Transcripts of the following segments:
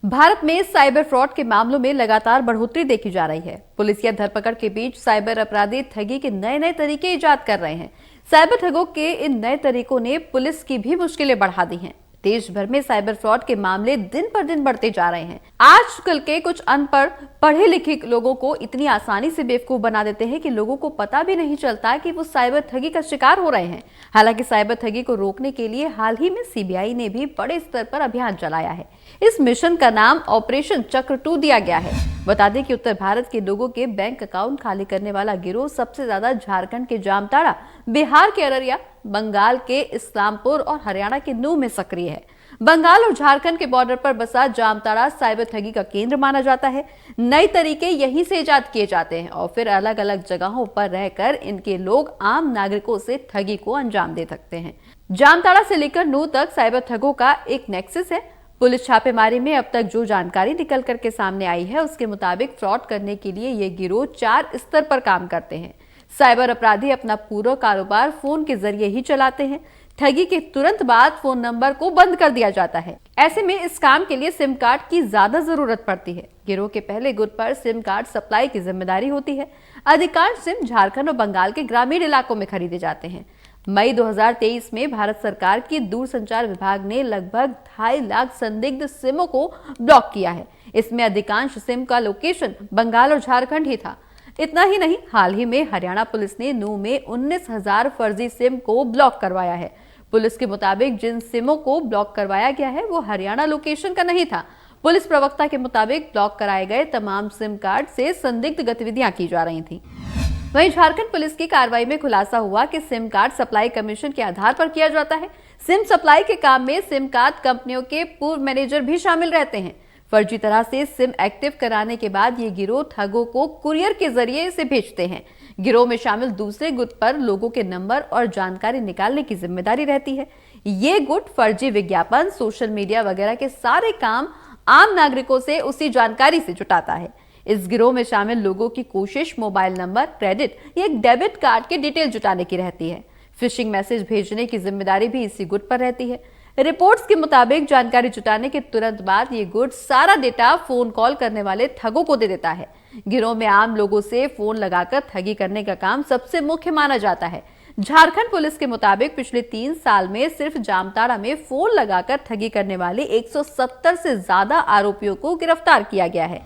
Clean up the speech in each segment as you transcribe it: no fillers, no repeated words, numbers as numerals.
भारत में cyber fraud के मामलों में लगातार बढ़ोतरी देखी जा रही है। पुलिस या धरपकड़ के बीच साइबर अपराधी ठगी के नए नए तरीके इजाद कर रहे हैं। साइबर ठगों के इन नए तरीकों ने पुलिस की भी मुश्किलें बढ़ा दी हैं। देश भर में साइबर फ्रॉड के मामले दिन पर दिन बढ़ते जा रहे हैं। आजकल के कुछ अनपढ़ पढ़े लिखे लोगों को इतनी आसानी से बेवकूफ बना देते हैं कि लोगों को पता भी नहीं चलता कि वो साइबर ठगी का शिकार हो रहे हैं। हालांकि साइबर ठगी को रोकने के लिए हाल ही में सीबीआई ने भी बड़े स्तर पर अभियान चलाया है। इस मिशन का नाम ऑपरेशन चक्र 2 दिया गया है। बता दें कि उत्तर भारत के लोगों के बैंक अकाउंट खाली करने वाला गिरोह सबसे ज्यादा झारखंड के जामताड़ा, बिहार के अररिया, बंगाल के इस्लामपुर और हरियाणा के नूह में सक्रिय है। बंगाल और झारखंड के बॉर्डर पर बसा जामताड़ा साइबर ठगी का केंद्र माना जाता है। नए तरीके यहीं से इजाद किए जाते हैं और फिर अलग अलग जगहों पर रहकर इनके लोग आम नागरिकों से ठगी को अंजाम दे सकते हैं। जामताड़ा से लेकर नूह तक साइबर ठगों का एक नेक्सस है। पुलिस छापेमारी में अब तक जो जानकारी निकल करके सामने आई है, उसके मुताबिक फ्रॉड करने के लिए ये गिरोह 4 स्तर पर काम करते हैं। साइबर अपराधी अपना पूरा कारोबार फोन के जरिए ही चलाते हैं। ठगी के तुरंत बाद फोन नंबर को बंद कर दिया जाता है। ऐसे में इस काम के लिए सिम कार्ड की ज्यादा जरूरत पड़ती है। गिरोह के पहले गुट पर सिम कार्ड सप्लाई की जिम्मेदारी होती है। अधिकांश सिम झारखंड और बंगाल के ग्रामीण इलाकों में खरीदे जाते हैं। मई 2023 में भारत सरकार की दूरसंचार विभाग ने लगभग 2.5 लाख संदिग्ध सिमों को ब्लॉक किया है। इसमें अधिकांश सिम का लोकेशन बंगाल और झारखंड ही था। इतना ही नहीं, हाल ही में हरियाणा पुलिस ने नूह में 19,000 फर्जी सिम को ब्लॉक करवाया है। पुलिस के मुताबिक जिन सिमों को ब्लॉक करवाया गया है वो हरियाणा लोकेशन का नहीं था। पुलिस प्रवक्ता के मुताबिक ब्लॉक कराए गए तमाम सिम कार्ड से संदिग्ध गतिविधियां की जा रही थी। वहीं झारखंड पुलिस की कार्रवाई में खुलासा हुआ कि सिम कार्ड सप्लाई कमीशन के आधार पर किया जाता है। सिम सप्लाई के काम में सिम कार्ड कंपनियों के पूर्व मैनेजर भी शामिल रहते हैं। फर्जी तरह से सिम एक्टिव कराने के बाद ये गिरोह ठगों को कुरियर के जरिए इसे भेजते हैं। गिरोह में शामिल दूसरे गुट पर लोगों के नंबर और जानकारी निकालने की जिम्मेदारी रहती है। ये गुट फर्जी विज्ञापन, सोशल मीडिया वगैरह के सारे काम आम नागरिकों से उसी जानकारी से जुटाता है। इस गिरोह में शामिल लोगों की कोशिश मोबाइल नंबर, क्रेडिट या एक डेबिट कार्ड की डिटेल जुटाने की रहती है। फिशिंग मैसेज भेजने की जिम्मेदारी भी इसी गुट पर रहती है। रिपोर्ट्स के मुताबिक जानकारी जुटाने के तुरंत बाद ये गुट सारा डेटा फोन कॉल करने वाले ठगों को दे देता है। गिरोह में आम लोगों से फोन लगाकर ठगी करने का काम सबसे मुख्य माना जाता है। झारखंड पुलिस के मुताबिक पिछले 3 साल में सिर्फ जामताड़ा में फोन लगाकर ठगी करने वाले 170 से ज्यादा आरोपियों को गिरफ्तार किया गया है।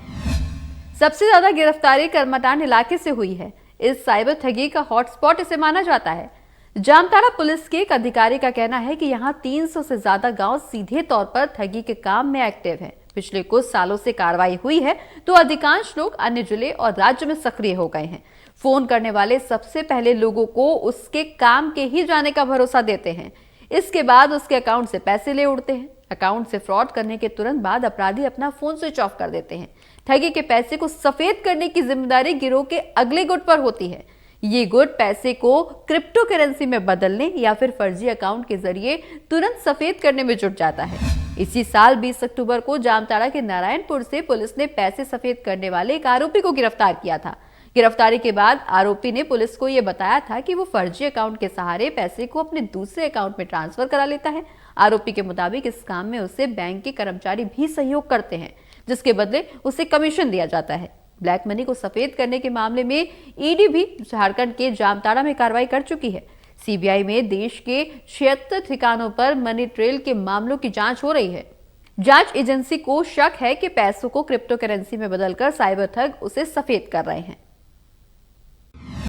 सबसे ज्यादा गिरफ्तारी करमटान इलाके से हुई है। इस साइबर ठगी का हॉटस्पॉट इसे माना जाता है। जामताड़ा पुलिस के एक अधिकारी का कहना है कि यहाँ 300 से ज्यादा गांव सीधे तौर पर ठगी के काम में एक्टिव हैं। पिछले कुछ सालों से कार्रवाई हुई है तो अधिकांश लोग अन्य जिले और राज्य में सक्रिय हो गए हैं। फोन करने वाले सबसे पहले लोगों को उसके काम के ही जाने का भरोसा देते हैं। इसके बाद उसके अकाउंट से पैसे ले उड़ते हैं। अकाउंट से फ्रॉड करने के तुरंत बाद अपराधी अपना फोन स्विच ऑफ कर देते हैं। ठगी के पैसे को सफेद करने की जिम्मेदारी गिरोह के अगले गुट पर होती है। ये गुट पैसे को क्रिप्टो करेंसी में बदलने या फिर फर्जी अकाउंट के जरिए तुरंत सफेद करने में जुट जाता है। इसी साल 20 अक्टूबर को जामताड़ा के नारायणपुर से पुलिस ने पैसे सफेद करने वाले एक आरोपी को गिरफ्तार किया था। गिरफ्तारी के बाद आरोपी ने पुलिस को यह बताया था कि वो फर्जी अकाउंट के सहारे पैसे को अपने दूसरे अकाउंट में ट्रांसफर करा लेता है। आरोपी के मुताबिक इस काम में उसे बैंक के कर्मचारी भी सहयोग करते हैं, जिसके बदले उसे कमीशन दिया जाता है। ब्लैक मनी को सफेद करने के मामले में ईडी भी झारखंड के जामताड़ा में कार्रवाई कर चुकी है। सीबीआई में देश के 76 ठिकानों पर मनी ट्रेल के मामलों की जांच हो रही है। जांच एजेंसी को शक है कि पैसों को क्रिप्टो करेंसी में बदलकर साइबर ठग उसे सफेद कर रहे हैं।